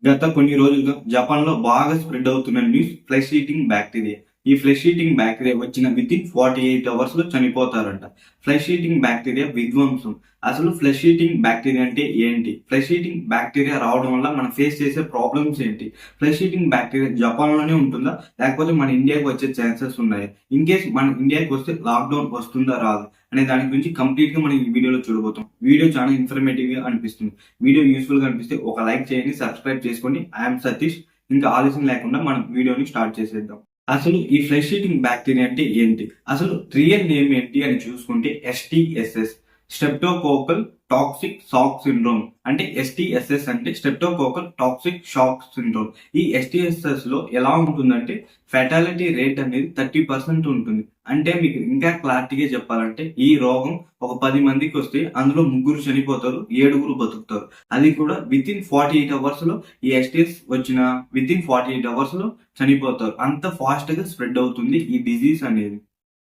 గత కొన్ని రోజులుగా జపాన్‌లో బాగా స్ప్రెడ్ అవుతున్న న్యూస్ ఫ్లెష్ ఈటింగ్ బ్యాక్టీరియా. ఈ ఫ్లెష్ ఈటింగ్ బ్యాక్టీరియా వచ్చిన వితిన్ 48 అవర్స్‌లో చనిపోతారంట. ఫ్లెష్ ఈటింగ్ బ్యాక్టీరియా విధ్వంసం. అసలు ఫ్లెష్ ఈటింగ్ బ్యాక్టీరియా అంటే ఏంటి? ఫ్లెష్ ఈటింగ్ బ్యాక్టీరియా రావడం వల్ల మనం ఫేస్ చేసే ప్రాబ్లమ్స్ ఏంటి? ఫ్లెష్ ఈటింగ్ బ్యాక్టీరియా జపాన్‌లోనే ఉంటుందా? లేకపోతే మన ఇండియాకి వచ్చే ఛాన్సెస్ ఉన్నాయా? ఇన్ కేస్ మన ఇండియాకి వస్తే లాక్‌డౌన్ వస్తుందా రాదా? అనే దాని గురించి కంప్లీట్‌గా మనం ఈ వీడియోలో చూడబోతున్నాం. వీడియో చాలా ఇన్ఫర్మేటివ్‌గా అనిపిస్తుంది. వీడియో యూస్ఫుల్ గా అనిపిస్తే ఒక లైక్ చేయండి, సబ్స్క్రైబ్ చేసుకోండి. ఐఎమ్ సతీష్. ఇంకా ఆలస్యం లేకుండా మనం వీడియోని స్టార్ట్ చేసేద్దాం. అసలు ఈ ఫ్లెష్ ఈటింగ్ బ్యాక్టీరియా అంటే ఏంటి? అసలు రియల్ నేమ్ ఏంటి అని చూసుకుంటే STSS, streptococcal toxic shock syndrome. అంటే STSS అంటే స్ట్రెప్టోకోకల్ టాక్సిక్ షాక్ సిండ్రోమ్. ఈ STSS లో ఎలా ఉంటుందంటే ఫెటాలిటీ రేట్ అనేది 30% ఉంటుంది. అంటే మీకు ఇంకా క్లారిటీగా చెప్పాలంటే ఈ రోగం ఒక 10 మందికి వస్తే అందులో 3 చనిపోతారు, 7 బతుకుతారు. అది కూడా వితిన్ 48 అవర్స్ లో ఈ STS వచ్చిన వితిన్ 48 అవర్స్ లో చనిపోతారు. అంత ఫాస్ట్ గా స్ప్రెడ్ అవుతుంది ఈ డిజీజ్ అనేది.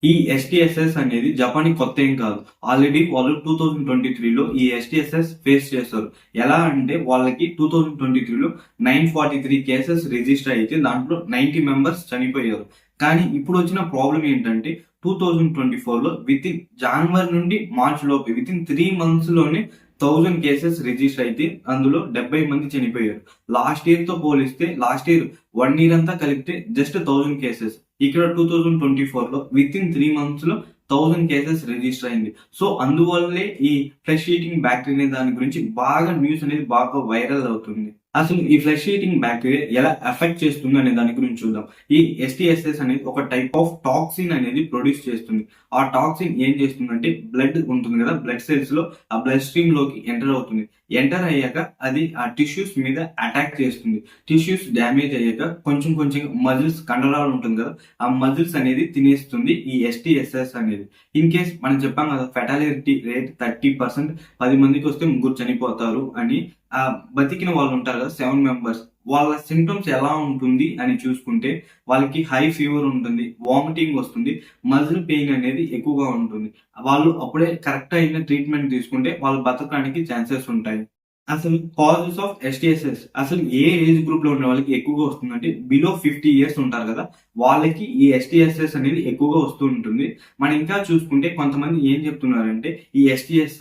ఈ STSS అనేది జపాన్ కొత్త ఏం కాదు. ఆల్రెడీ వాళ్ళు 2023లో ఈ STSS ఫేస్ చేశారు. ఎలా అంటే వాళ్ళకి 2023లో 943 కేసెస్ రిజిస్టర్ అయితే దాంట్లో 90 మెంబర్స్ చనిపోయారు. కానీ ఇప్పుడు వచ్చిన ప్రాబ్లం ఏంటంటే 2024లో వితిన్ జనవరి నుండి మార్చ్ లోపు వితిన్ 3 మంత్స్ లోనే 1000 కేసెస్ రిజిస్టర్ అయితే అందులో 70 మంది చనిపోయారు. లాస్ట్ ఇయర్ తో పోలిస్తే లాస్ట్ ఇయర్ 1 ఇయర్ అంతా కలిపితే జస్ట్ 1000 కేసెస్. ఇక్కడ 2024లో వితిన్ 3 మంత్స్ లో 1000 కేసెస్ రిజిస్టర్ అయింది. సో అందువల్లే ఈ ఫ్లెష్ ఈటింగ్ బ్యాక్టీరియా దాని గురించి బాగా న్యూస్ అనేది బాగా వైరల్ అవుతుంది. అసలు ఈ ఫ్లెష్ ఈటింగ్ బ్యాక్టీరియా ఎలా ఎఫెక్ట్ చేస్తుంది అనే దాని గురించి చూద్దాం. ఈ STSS అనేది ఒక టైప్ ఆఫ్ టాక్సిన్ అనేది ప్రొడ్యూస్ చేస్తుంది. ఆ టాక్సిన్ ఏం చేస్తుందంటే బ్లడ్ ఉంటుంది కదా, బ్లడ్ సెల్స్ లో ఆ బ్లడ్ స్ట్రీమ్ లోకి ఎంటర్ అవుతుంది. ఎంటర్ అయ్యాక అది ఆ టిష్యూస్ మీద అటాక్ చేస్తుంది. టిష్యూస్ డ్యామేజ్ అయ్యాక కొంచెం కొంచెం మజిల్స్ కండరాలు ఉంటుంది కదా, ఆ మజిల్స్ అనేది తినేస్తుంది ఈ STSS అనేది. ఇన్ కేస్ మనం చెప్పాం కదా ఫెటాలిటీ రేట్ 30%, 10 మందికి వస్తే 3 చనిపోతారు అని. ఆ బతికిన వాళ్ళు ఉంటారు కదా 7 మెంబర్స్, వాళ్ళ సింటమ్స్ ఎలా ఉంటుంది అని చూసుకుంటే వాళ్ళకి హై ఫీవర్ ఉంటుంది, వామిటింగ్ వస్తుంది, మజిల్ పెయిన్ అనేది ఎక్కువగా ఉంటుంది. వాళ్ళు అప్పుడే కరెక్ట్ అయిన ట్రీట్మెంట్ తీసుకుంటే వాళ్ళు బతకడానికి ఛాన్సెస్ ఉంటాయి. అసలు కాజెస్ ఆఫ్ STSS అసలు ఏ ఏజ్ గ్రూప్ లో ఉన్న వాళ్ళకి ఎక్కువగా వస్తుందంటే బిలో 50 ఇయర్స్ ఉంటారు కదా, వాళ్ళకి ఈ STSS అనేది ఎక్కువగా వస్తూ ఉంటుంది. మనం ఇంకా చూసుకుంటే కొంతమంది ఏం చెప్తున్నారంటే ఈ STS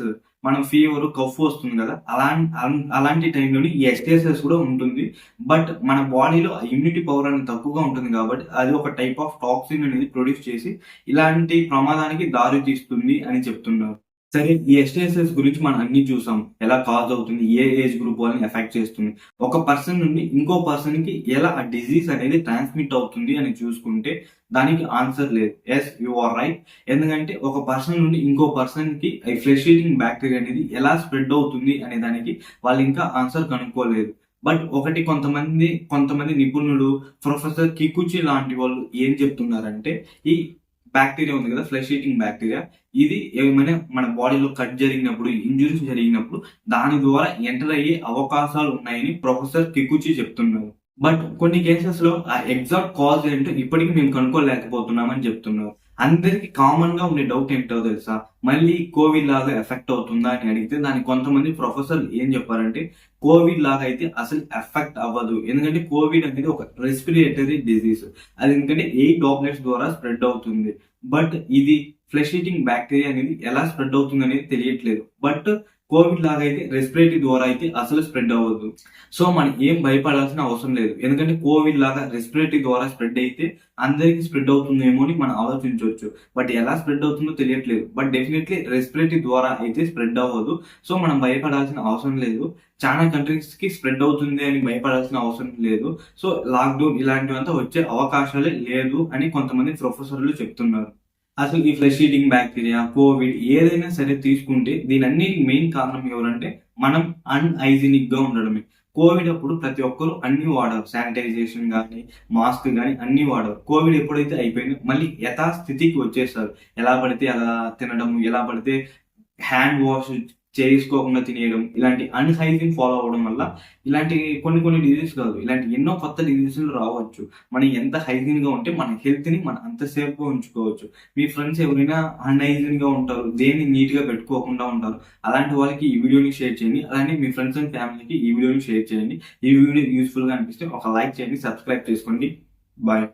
మనం ఫీవర్ కఫ్ వస్తుంది కదా, అలాంటి టైంలోని ఈ STSS కూడా ఉంటుంది. బట్ మన బాడీలో ఇమ్యూనిటీ పవర్ అనేది తక్కువగా ఉంటుంది కాబట్టి అది ఒక టైప్ ఆఫ్ టాక్సిన్ అనేది ప్రొడ్యూస్ చేసి ఇలాంటి ప్రమాదానికి దారి తీస్తుంది అని చెప్తున్నారు. సరే, ఈ STSS గురించి మనం అన్ని చూసాం. ఎలా కాజ్ అవుతుంది, ఏ ఏజ్ గ్రూప్ వాళ్ళని ఎఫెక్ట్ చేస్తుంది, ఒక పర్సన్ నుండి ఇంకో పర్సన్ కి ఎలా ఆ డిజీజ్ అనేది ట్రాన్స్మిట్ అవుతుంది అని చూసుకుంటే దానికి ఆన్సర్ లేదు. Yes, you are right. ఎందుకంటే ఒక పర్సన్ నుండి ఇంకో పర్సన్ కి ఈ ఫ్లెష్ ఈటింగ్ బ్యాక్టీరియా అనేది ఎలా స్ప్రెడ్ అవుతుంది అనే దానికి వాళ్ళు ఇంకా ఆన్సర్ కనుక్కోలేదు. బట్ ఒకటి కొంతమంది నిపుణులు, ప్రొఫెసర్ కికుచి లాంటి వాళ్ళు ఏం చెప్తున్నారంటే ఈ బ్యాక్టీరియా ఉంది కదా, ఫ్లెష్ ఈటింగ్ బ్యాక్టీరియా, ఇది ఏమైనా మన బాడీలో కట్ జరిగినప్పుడు, ఇంజురీస్ జరిగినప్పుడు దాని ద్వారా ఎంటర్ అయ్యే అవకాశాలు ఉన్నాయని ప్రొఫెసర్ కికుచి చెప్తున్నారు. బట్ కొన్ని కేసెస్ లో ఆ ఎగ్జాక్ట్ కాజ్ ఏంటో ఇప్పటికీ మేము కనుక్కోలేకపోతున్నామని చెప్తున్నారు. అందరికి కామన్ గా ఉండే డౌట్ ఏంటో తెలుసా, మళ్ళీ కోవిడ్ లాగా ఎఫెక్ట్ అవుతుందా అని అడిగితే దానికి కొంతమంది ప్రొఫెసర్ ఏం చెప్పారంటే కోవిడ్ లాగా అయితే అసలు ఎఫెక్ట్ అవ్వదు. ఎందుకంటే కోవిడ్ అనేది ఒక రెస్పిరేటరీ డిజీజ్. అది ఎందుకంటే ఎయిర్ డ్రాప్లెట్స్ ద్వారా స్ప్రెడ్ అవుతుంది. బట్ ఇది ఫ్లెష్ ఈటింగ్ బ్యాక్టీరియా అనేది ఎలా స్ప్రెడ్ అవుతుంది అనేది తెలియట్లేదు. బట్ కోవిడ్ లాగా అయితే రెస్పిరేటరీ ద్వారా అయితే అసలు స్ప్రెడ్ అవ్వదు. సో మనం ఏం భయపడాల్సిన అవసరం లేదు. ఎందుకంటే కోవిడ్ లాగా రెస్పిరేటరీ ద్వారా స్ప్రెడ్ అయితే అందరికి స్ప్రెడ్ అవుతుందేమో అని మనం ఆలోచించవచ్చు. బట్ ఎలా స్ప్రెడ్ అవుతుందో తెలియట్లేదు. బట్ డెఫినెట్లీ రెస్పిరేటరీ ద్వారా అయితే స్ప్రెడ్ అవ్వదు. సో మనం భయపడాల్సిన అవసరం లేదు. చాలా కంట్రీస్ కి స్ప్రెడ్ అవుతుంది అని భయపడాల్సిన అవసరం లేదు. సో లాక్డౌన్ ఇలాంటివంతా వచ్చే అవకాశాలే లేదు అని కొంతమంది ప్రొఫెసర్లు చెప్తున్నారు. అసలు ఈ ఫ్లెష్ ఈటింగ్ బ్యాక్టీరియా, కోవిడ్ ఏదైనా సరే తీసుకుంటే దీనన్నిటికి మెయిన్ కారణం ఎవరంటే మనం అన్హైజీనిక్ గా ఉండడమే. కోవిడ్ అప్పుడు ప్రతి ఒక్కరు అన్ని వాడారు, శానిటైజేషన్ కానీ మాస్క్ కానీ అన్ని వాడారు. కోవిడ్ ఎప్పుడైతే అయిపోయిందో మళ్ళీ యథాస్థితికి వచ్చేసారు. ఎలా పడితే అలా తినడం, ఎలా పడితే హ్యాండ్ వాష్ చేసుకోకుండా తినేయడం, ఇలాంటి అన్‌హైజీన్ ఫాలో అవ్వడం వల్ల ఇలాంటి కొన్ని డిసీజెస్ కాదు, ఇలాంటి ఎన్నో కొత్త డిసీజులు రావచ్చు. మనం ఎంత హైజీన్‌గా ఉంటే మన హెల్త్‌ని మనం అంత సేఫ్‌గా ఉంచుకోవచ్చు. మీ ఫ్రెండ్స్ ఎవరైనా అన్‌హైజీన్‌గా ఉంటారు, దేన్ని నీట్‌గా పెట్టుకోకుండా ఉంటారు. అలాంటి వాళ్ళకి ఈ వీడియోని షేర్ చేయండి. అలానే మీ ఫ్రెండ్స్ అండ్ ఫ్యామిలీకి ఈ వీడియోని షేర్ చేయండి. ఈ వీడియో యూజ్‌ఫుల్‌గా అనిపిస్తే ఒక లైక్ చేయండి, సబ్స్క్రైబ్ చేసుకోండి. బాయ్.